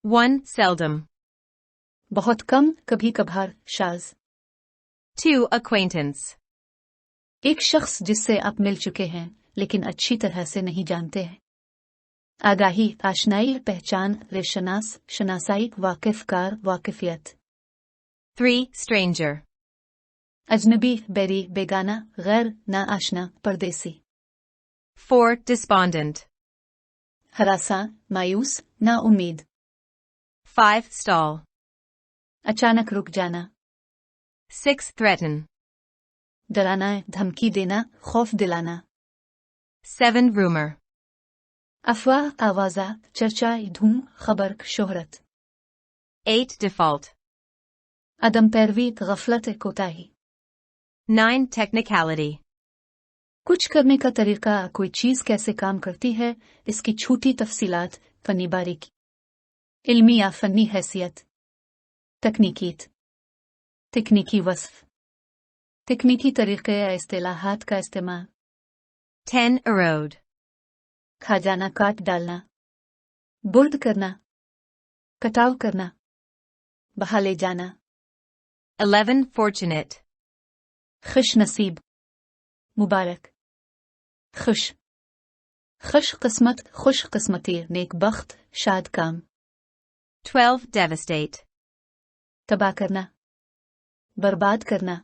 1. Seldom. बहुत कम, कभी कभार, शाज। 2. Acquaintance. एक शख्स जिससे आप मिल चुके हैं लेकिन अच्छी तरह से नहीं जानते हैं। आगाही, आशनाई, पहचान, रेशनास, शनासाई, वाकिफकार, वाकिफियत। 3. Stranger. अजनबी, बैरी, बेगाना, गैर, ना आशना, परदेसी। 4. Despondent. हरासा, मायूस, ना उम्मीद। 5. Stall. अचानक रुक जाना। 6. Threaten. डराना, धमकी देना, खौफ दिलाना। 7. Rumor. अफवाह, आवाजा, चर्चा, धूम, खबर, शोहरत। 8. Default. अदम पैरवी, गफलत, कोताही। 9. Technicality. कुछ करने का तरीका, कोई चीज कैसे काम करती है, इसकी छोटी तफसीलात, फनी बारीकी। इल्मी या फनी हैसियत। तकनीकीत, तकनीकी वस्फ। तकनीकी तरीके या इस्तिलाहात का इस्तेमाल। 10. Erode. खा जाना, काट डालना। बुर्द करना, कटाव करना, बहा ले जाना। 11. Fortunate. खुश नसीब, मुबारक। खुश, खुश किस्मत, खुश किस्मती, नेक बख्त, शाद काम। 12. Devastate. तबाह करना, बर्बाद करना,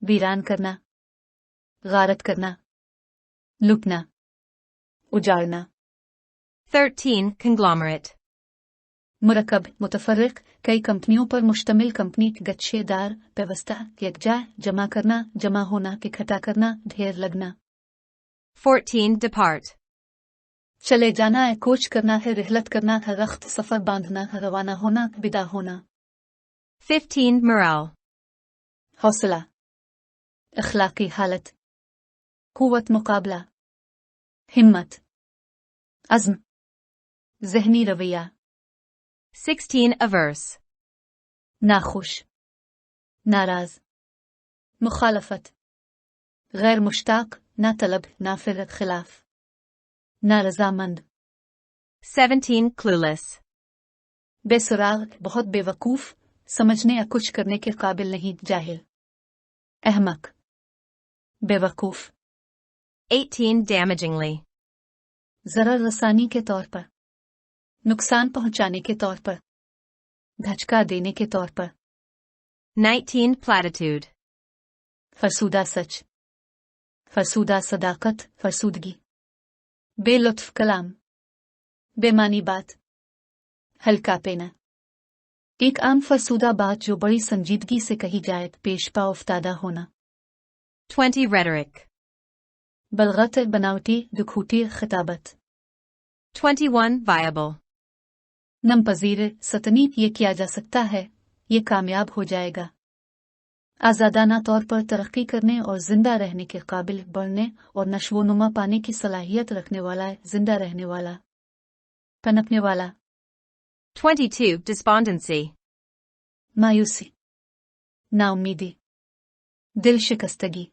वीरान करना, गारत करना, लुटना, उजाड़ना। 13. Conglomerate. मुरकब, मुतफर्रिक, कई कंपनियों पर मुश्तमिल कंपनी, गच्छेदार, व्यवस्था, यकजा, जमा करना, जमा होना, इकट्ठा करना, ढेर लगना। 14. Depart. चले जाना है, कोच करना है, रिहलत करना है, रख्त सफर बांधना है, रवाना होना, विदा होना। 15. Morale. हौसला, अखलाकी हालत, कुव्वत मुकाबला, हिम्मत, अज़्म, ज़हनी रवैया। 16. Averse. नाखुश, नाराज, मुखालफत, गैर मुश्ताक, ना तलब, नाफिर, खिलाफ, ना रजामंद। 17. Clueless. बेसुराग, बहुत बेवकूफ, समझने या कुछ करने के काबिल नहीं, जाहिल। अहमक, बेवकूफ। 18. Damagingly. ज़रर रसानी के तौर पर, नुकसान पहुंचाने के तौर पर, धचका देने के तौर पर। 19. Platitude. फरसूदा सच, फरसूदा सदाकत, फरसूदगी। बेलुत्फ कलाम, बेमानी बात, हल्का पेना। एक आम फरसूदा बात जो बड़ी संजीदगी से कही जाए, पेशपा उफ्तादा होना। 20. Rhetoric. बलगत, बनावटी, दुखूटी खिताबत। 21. Viable. नमपजीर, सतनी, ये किया जा सकता है, ये कामयाब हो जाएगा। आज़ादाना तौर पर तरक्की करने और जिंदा रहने के काबिल, बढ़ने और नशोनुमा पाने की सलाहियत रखने वाला, जिंदा रहने वाला, पनपने वाला। 22. Despondency. मायूसी, नाउम्मीदी, दिल शिकस्तगी,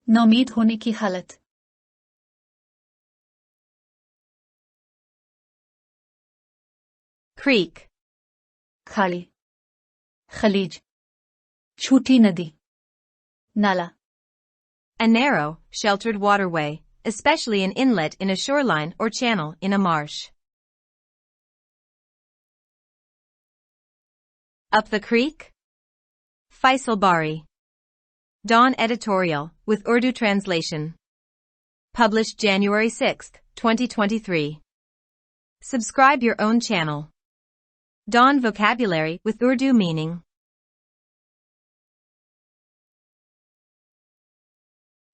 नौमीद होने की हालत। Creek. खाली, खलीज, छूटी नदी, नाला। A narrow, sheltered waterway, especially an inlet in a shoreline or channel in a marsh. Up the creek? Faisal Bari. Dawn Editorial, with Urdu translation. Published January 6, 2023. Subscribe your own channel. Dawn Vocabulary with Urdu meaning.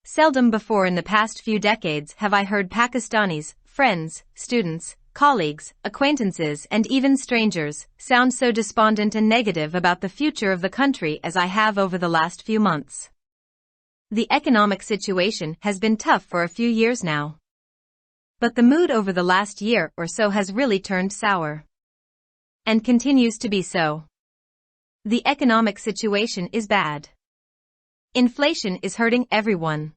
Seldom before in the past few decades have I heard Pakistanis, friends, students, colleagues, acquaintances and even strangers, sound so despondent and negative about the future of the country as I have over the last few months. The economic situation has been tough for a few years now. But the mood over the last year or so has really turned sour. And continues to be so. The economic situation is bad. Inflation is hurting everyone.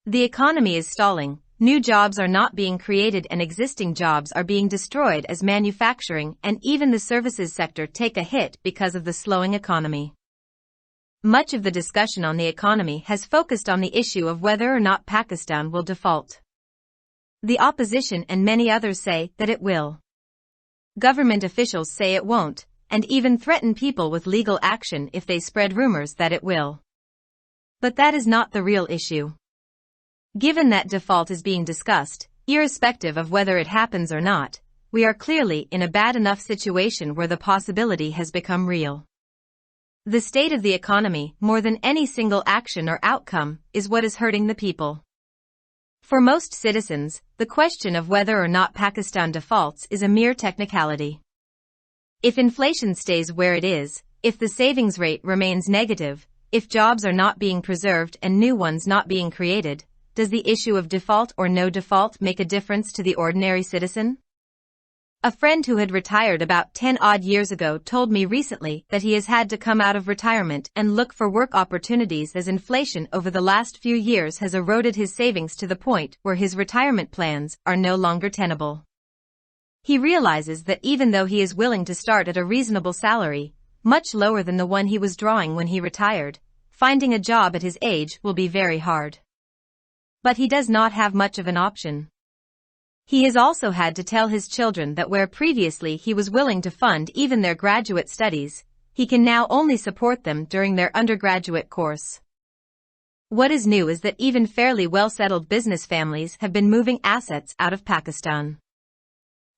The economy is stalling, new jobs are not being created and existing jobs are being destroyed as manufacturing and even the services sector take a hit because of the slowing economy. Much of the discussion on the economy has focused on the issue of whether or not Pakistan will default. The opposition and many others say that it will. Government officials say it won't, and even threaten people with legal action if they spread rumors that it will. But that is not the real issue. Given that default is being discussed, irrespective of whether it happens or not, we are clearly in a bad enough situation where the possibility has become real. The state of the economy, more than any single action or outcome, is what is hurting the people. For most citizens, the question of whether or not Pakistan defaults is a mere technicality. If inflation stays where it is, if the savings rate remains negative, if jobs are not being preserved and new ones not being created, does the issue of default or no default make a difference to the ordinary citizen? A friend who had retired about 10 odd years ago told me recently that he has had to come out of retirement and look for work opportunities as inflation over the last few years has eroded his savings to the point where his retirement plans are no longer tenable. He realizes that even though he is willing to start at a reasonable salary, much lower than the one he was drawing when he retired, finding a job at his age will be very hard. But he does not have much of an option. He has also had to tell his children that where previously he was willing to fund even their graduate studies, he can now only support them during their undergraduate course. What is new is that even fairly well-settled business families have been moving assets out of Pakistan.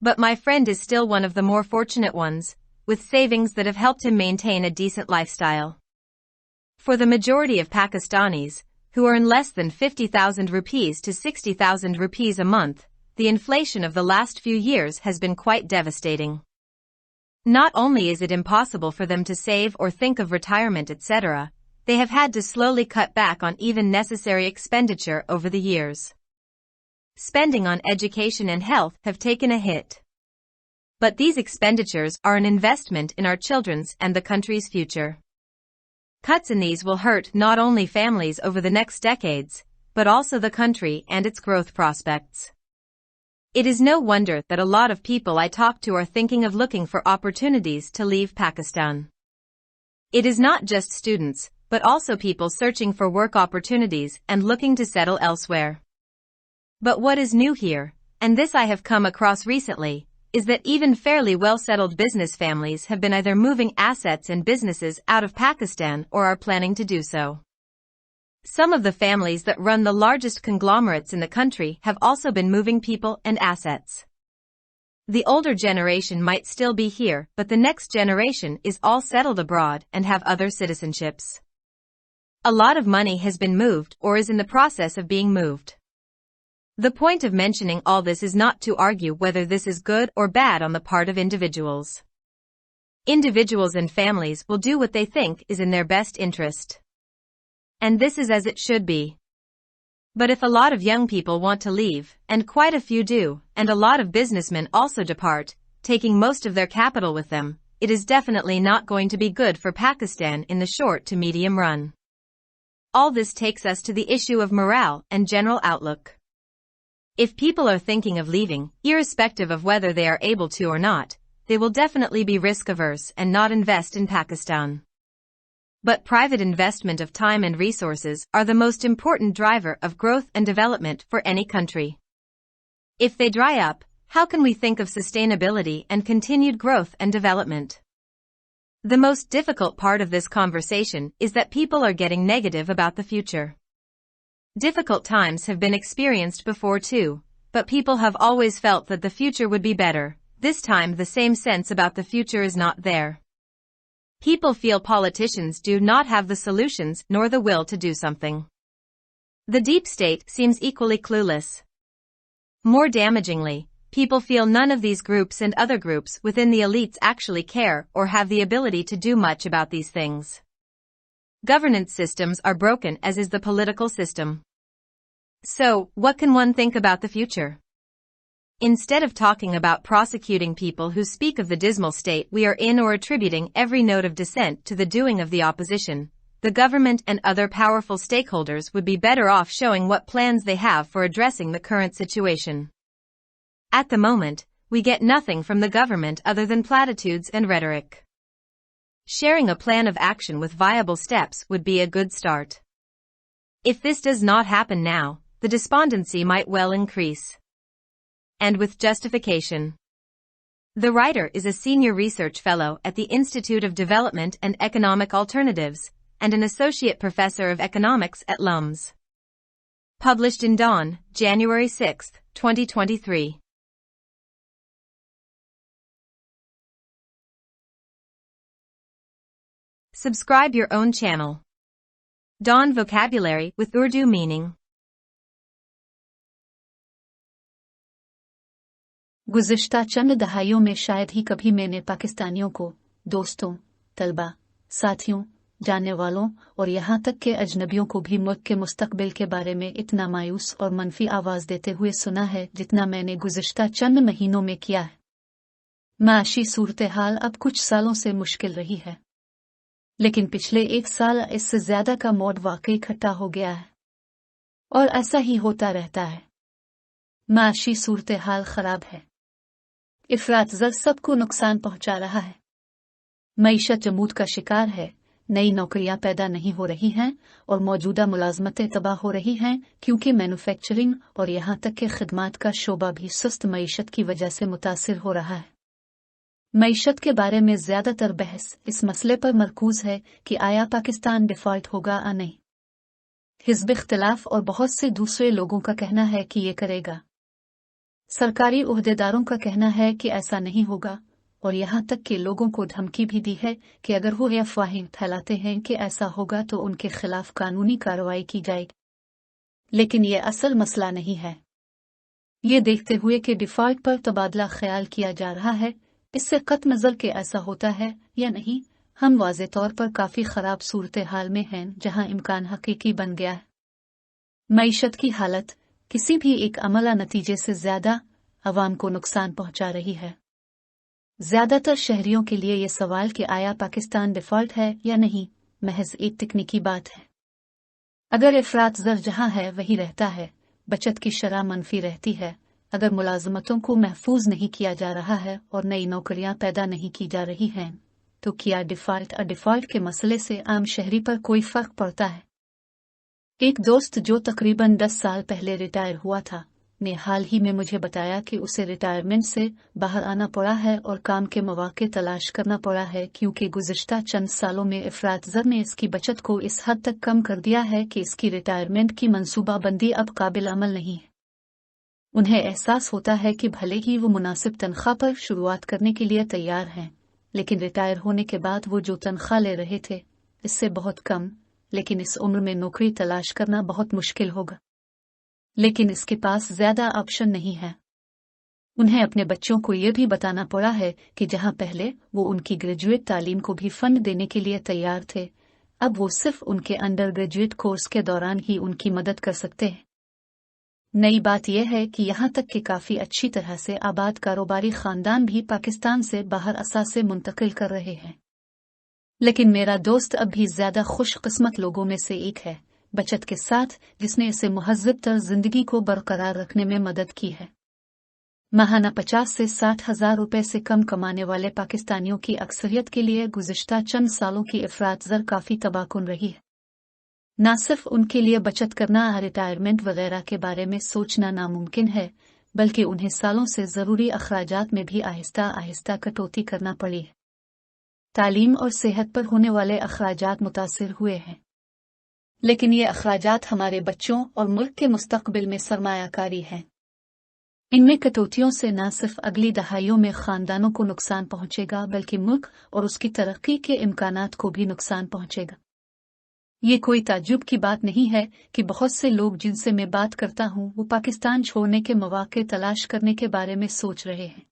But my friend is still one of the more fortunate ones, with savings that have helped him maintain a decent lifestyle. For the majority of Pakistanis, who earn less than 50,000 rupees to 60,000 rupees a month, the inflation of the last few years has been quite devastating. Not only is it impossible for them to save or think of retirement, etc., they have had to slowly cut back on even necessary expenditure over the years. Spending on education and health have taken a hit. But these expenditures are an investment in our children's and the country's future. Cuts in these will hurt not only families over the next decades, but also the country and its growth prospects. It is no wonder that a lot of people I talk to are thinking of looking for opportunities to leave Pakistan. It is not just students, but also people searching for work opportunities and looking to settle elsewhere. But what is new here, and this I have come across recently, is that even fairly well-settled business families have been either moving assets and businesses out of Pakistan or are planning to do so. Some of the families that run the largest conglomerates in the country have also been moving people and assets. The older generation might still be here, but the next generation is all settled abroad and have other citizenships. A lot of money has been moved or is in the process of being moved. The point of mentioning all this is not to argue whether this is good or bad on the part of individuals. Individuals and families will do what they think is in their best interest. And this is as it should be. But if a lot of young people want to leave, and quite a few do, and a lot of businessmen also depart, taking most of their capital with them, it is definitely not going to be good for Pakistan in the short to medium run. All this takes us to the issue of morale and general outlook. If people are thinking of leaving, irrespective of whether they are able to or not, they will definitely be risk-averse and not invest in Pakistan. But private investment of time and resources are the most important driver of growth and development for any country. If they dry up, how can we think of sustainability and continued growth and development? The most difficult part of this conversation is that people are getting negative about the future. Difficult times have been experienced before too, but people have always felt that the future would be better. This time the same sense about the future is not there. People feel politicians do not have the solutions nor the will to do something. The deep state seems equally clueless. More damagingly, people feel none of these groups and other groups within the elites actually care or have the ability to do much about these things. Governance systems are broken, as is the political system. So, what can one think about the future? Instead of talking about prosecuting people who speak of the dismal state we are in or attributing every note of dissent to the doing of the opposition, the government and other powerful stakeholders would be better off showing what plans they have for addressing the current situation. At the moment, we get nothing from the government other than platitudes and rhetoric. Sharing a plan of action with viable steps would be a good start. If this does not happen now, the despondency might well increase. And with justification. The writer is a senior research fellow at the Institute of Development and Economic Alternatives, and an associate professor of economics at LUMS. Published in Dawn, January 6, 2023. Subscribe your own channel. Dawn Vocabulary with Urdu meaning. गुज़िश्ता चंद दहाइयों में शायद ही कभी मैंने पाकिस्तानियों को, दोस्तों, तलबा, साथियों, जानने वालों और यहाँ तक के अजनबियों को भी मुल्क के मुस्तकबिल के बारे में इतना मायूस और मनफी आवाज़ देते हुए सुना है जितना मैंने गुज़िश्ता चंद महीनों में किया है। माशी सूरत हाल अब कुछ सालों से मुश्किल रही है, लेकिन पिछले एक साल इससे ज़्यादा का मोड वाकई इकट्ठा हो गया है, और ऐसा ही होता रहता है। माशी सूरत हाल खराब है। इफरात ज़र सबको नुकसान पहुंचा रहा है। मईशत जमूद का शिकार है, नई नौकरियां पैदा नहीं हो रही हैं और मौजूदा मुलाजमतें तबाह हो रही हैं क्योंकि मैन्युफैक्चरिंग और यहाँ तक के खिदमात का शोबा भी सुस्त मईशत की वजह से मुतासिर हो रहा है। मईशत के बारे में ज़्यादातर बहस इस मसले पर मरकूज है कि आया पाकिस्तान डिफ़ॉल्ट होगा या नहीं। हिज़्ब इख्तिलाफ और बहुत से दूसरे लोगों का कहना है कि ये करेगा। सरकारी उहदेदारों का कहना है कि ऐसा नहीं होगा, और यहाँ तक कि लोगों को धमकी भी दी है कि अगर वो अफवाहें फैलाते हैं कि ऐसा होगा तो उनके खिलाफ कानूनी कार्रवाई की जाएगी। लेकिन ये असल मसला नहीं है। ये देखते हुए कि डिफ़ॉल्ट पर तबादला ख्याल किया जा रहा है, इससे कत्ई नज़र के ऐसा होता है या नहीं, हम वाज़े तौर पर काफ़ी ख़राब सूरत हाल में हैं जहाँ इम्कान हकीकी बन गया है। मईशत की हालत किसी भी एक अमला नतीजे से ज़्यादा अवाम को नुकसान पहुंचा रही है। ज़्यादातर शहरियों के लिए ये सवाल कि आया पाकिस्तान डिफ़ॉल्ट है या नहीं, महज एक तकनीकी बात है। अगर इफ़रात ज़र जहाँ है वही रहता है, बचत की शरह मनफी रहती है, अगर मुलाजमतों को महफूज नहीं किया जा रहा है और नई नौकरियां पैदा नहीं की जा रही हैं, तो क्या डिफ़ॉल्ट के मसले से आम शहरी पर कोई फ़र्क पड़ता है? एक दोस्त जो तकरीबन 10 साल पहले रिटायर हुआ था, ने हाल ही में मुझे बताया कि उसे रिटायरमेंट से बाहर आना पड़ा है और काम के मौके तलाश करना पड़ा है क्योंकि गुज़िश्ता चंद सालों में इफ़रात ज़र ने इसकी बचत को इस हद तक कम कर दिया है कि इसकी रिटायरमेंट की मंसूबाबंदी अब काबिल अमल नहीं है। उन्हें एहसास होता है कि भले ही वो मुनासिब तनख्वाह पर शुरुआत करने के लिए तैयार हैं, लेकिन रिटायर होने के बाद वो जो तनख्वाह ले रहे थे इससे बहुत कम, लेकिन इस उम्र में नौकरी तलाश करना बहुत मुश्किल होगा। लेकिन इसके पास ज़्यादा ऑप्शन नहीं है। उन्हें अपने बच्चों को ये भी बताना पड़ा है कि जहां पहले वो उनकी ग्रेजुएट तालीम को भी फंड देने के लिए तैयार थे, अब वो सिर्फ उनके अंडर ग्रेजुएट कोर्स के दौरान ही उनकी मदद कर सकते हैं। नई बात यह है कि यहाँ तक कि काफ़ी अच्छी तरह से आबाद कारोबारी ख़ानदान भी पाकिस्तान से बाहर असासे मुंतकिल कर रहे हैं। लेकिन मेरा दोस्त अब भी ज़्यादा खुशकिस्मत लोगों में से एक है, बचत के साथ, जिसने इसे मुहज़्ज़ब तर ज़िंदगी को बरकरार रखने में मदद की है। माहाना 50 से 60 हज़ार रुपए से कम कमाने वाले पाकिस्तानियों की अक्सरियत के लिए गुज़िश्ता चंद सालों की इफ़रात ज़र काफ़ी तबाहकुन रही है। न सिर्फ उनके लिए बचत करना, रिटायरमेंट वगैरह के बारे में सोचना नामुमकिन है, बल्कि उन्हें सालों से ज़रूरी अखराजात में भी आहिस्ता आहिस्ता कटौती करना पड़ी है। तालीम और सेहत पर होने वाले अखराजात मुतासिर हुए हैं, लेकिन ये अखराजात हमारे बच्चों और मुल्क के मुस्तकबिल में सरमायाकारी हैं। इनमें कटौतियों से न सिर्फ अगली दहाइयों में ख़ानदानों को नुकसान पहुंचेगा, बल्कि मुल्क और उसकी तरक्की के इम्कानात को भी नुकसान पहुंचेगा। ये कोई ताज्जुब की बात नहीं है कि बहुत से लोग जिनसे मैं बात करता हूँ वो पाकिस्तान छोड़ने के मौके तलाश करने के बारे में सोच रहे हैं।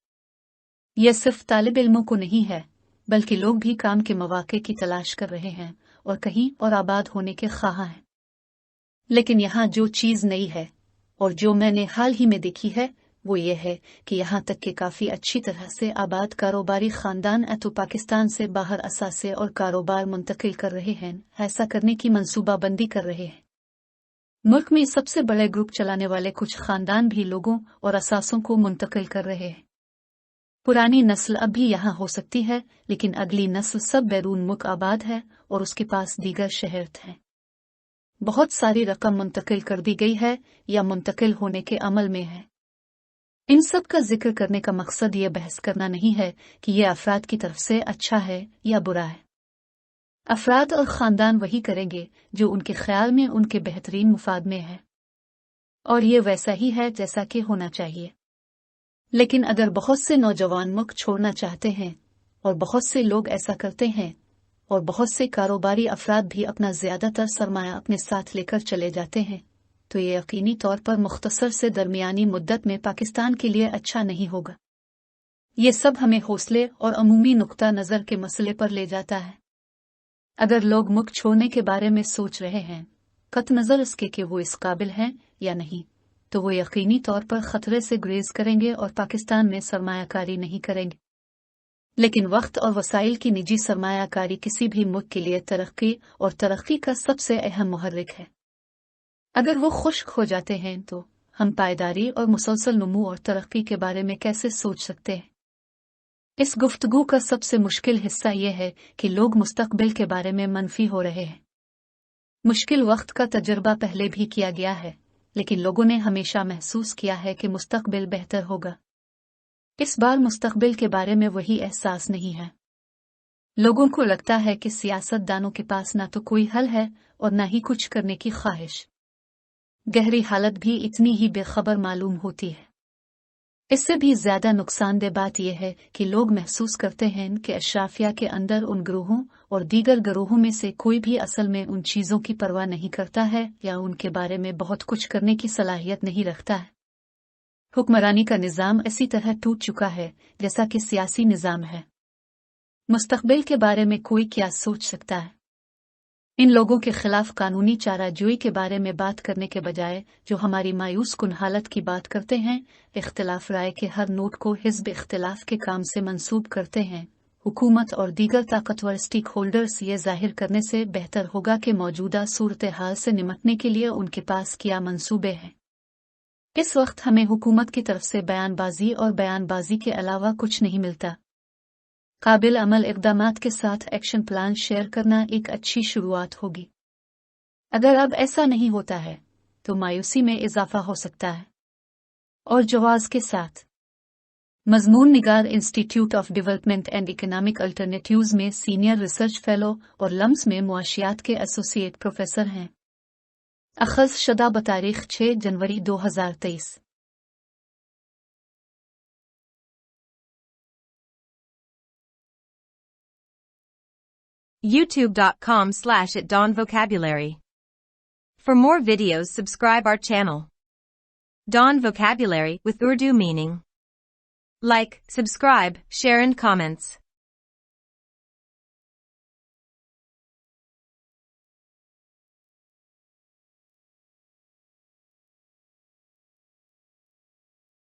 यह सिर्फ तालिब इल्मों को नहीं है, बल्कि लोग भी काम के मौके की तलाश कर रहे हैं और कहीं और आबाद होने के ख्वाह हैं। लेकिन यहाँ जो चीज़ नई है और जो मैंने हाल ही में देखी है, वो ये है कि यहाँ तक कि काफ़ी अच्छी तरह से आबाद कारोबारी ख़ानदान तो पाकिस्तान से बाहर असासे और कारोबार मुंतकिल कर रहे हैं, ऐसा करने की मंसूबाबंदी कर रहे हैं। मुल्क में सबसे बड़े ग्रुप चलाने वाले कुछ ख़ानदान भी लोगों और असासों को मुंतकिल कर रहे हैं। पुरानी नस्ल अब भी यहाँ हो सकती है, लेकिन अगली नस्ल सब बैरून मुल्क आबाद है और उसके पास दीगर शहर हैं। बहुत सारी रकम मुंतकिल कर दी गई है या मुंतकिल होने के अमल में है। इन सब का जिक्र करने का मकसद ये बहस करना नहीं है कि ये अफराद की तरफ से अच्छा है या बुरा है। अफराद और ख़ानदान वही करेंगे जो उनके ख्याल में उनके बेहतरीन मुफाद में है, और ये वैसा ही है जैसा कि होना चाहिए। लेकिन अगर बहुत से नौजवान मुल्क छोड़ना चाहते हैं, और बहुत से लोग ऐसा करते हैं, और बहुत से कारोबारी अफराद भी अपना ज़्यादातर सरमाया अपने साथ लेकर चले जाते हैं, तो ये यकीनी तौर पर मुख्तसर से दरमियानी मुद्दत में पाकिस्तान के लिए अच्छा नहीं होगा। ये सब हमें हौसले और अमूमी नुक्ता नज़र के मसले पर ले जाता है। अगर लोग मुल्क छोड़ने के बारे में सोच रहे हैं, कत नज़र इसके कि वो इस काबिल हैं या नहीं, तो वो यकीनी तौर पर ख़तरे से गुरेज करेंगे और पाकिस्तान में सरमायाकारी नहीं करेंगे। लेकिन वक्त और वसाइल की निजी सरमायाकारी किसी भी मुल्क के लिए तरक्की और तरक्की का सबसे अहम मुहर्रिक है। अगर वो खुश्क हो जाते हैं तो हम पायदारी और मुसलसल नमू और तरक्की के बारे में कैसे सोच सकते हैं? इस गुफ्तगू का सबसे मुश्किल हिस्सा यह है कि लोग मुस्तकबिल के बारे में मनफी हो रहे हैं। मुश्किल वक्त का तजर्बा पहले भी किया गया है, लेकिन लोगों ने हमेशा महसूस किया है कि मुस्तकबिल बेहतर होगा। इस बार मुस्तकबिल के बारे में वही एहसास नहीं है। लोगों को लगता है कि सियासतदानों के पास ना तो कोई हल है और ना ही कुछ करने की ख्वाहिश। गहरी हालत भी इतनी ही बेखबर मालूम होती है। इससे भी ज्यादा नुकसानदेह बात यह है कि लोग महसूस करते हैं कि अशराफिया के अंदर उन गिरोहों और दीगर गिरोहों में से कोई भी असल में उन चीज़ों की परवाह नहीं करता है या उनके बारे में बहुत कुछ करने की सलाहियत नहीं रखता है। हुक्मरानी का निज़ाम इसी तरह टूट चुका है जैसा कि सियासी निज़ाम है। मुस्तकबिल के बारे में कोई क्या सोच सकता है? इन लोगों के खिलाफ कानूनी चाराजोई के बारे में बात करने के बजाय जो हमारी मायूस कुन हालत की बात करते हैं, इख्तिलाफ राय के हर नोट को हिज़्ब इख्तिलाफ के काम से मंसूब करते हैं, हुकूमत और दीगर ताकतवर स्टेक होल्डर्स ये जाहिर करने से बेहतर होगा कि मौजूदा सूरत हाल से निमटने के लिए उनके पास क्या मंसूबे हैं। इस वक्त हमें हुकूमत की तरफ से बयानबाजी और बयानबाजी के अलावा कुछ नहीं मिलता। काबिल अमल इक़दामात के साथ एक्शन प्लान शेयर करना एक अच्छी शुरुआत होगी। अगर अब ऐसा नहीं होता है तो मायूसी में इजाफा हो सकता है। और जवाज के साथ मज़मून निगार institute of development and economic alternatives में सीनियर रिसर्च फेलो और लम्स में मुआशियात के एसोसिएट प्रोफेसर हैं। अखज़ शुदा बतारीख 6 जनवरी 2023। youtube.com/@dawnvocabulary. For more videos, subscribe our channel. Dawn Vocabulary with Urdu meaning. Like, subscribe, share and comments.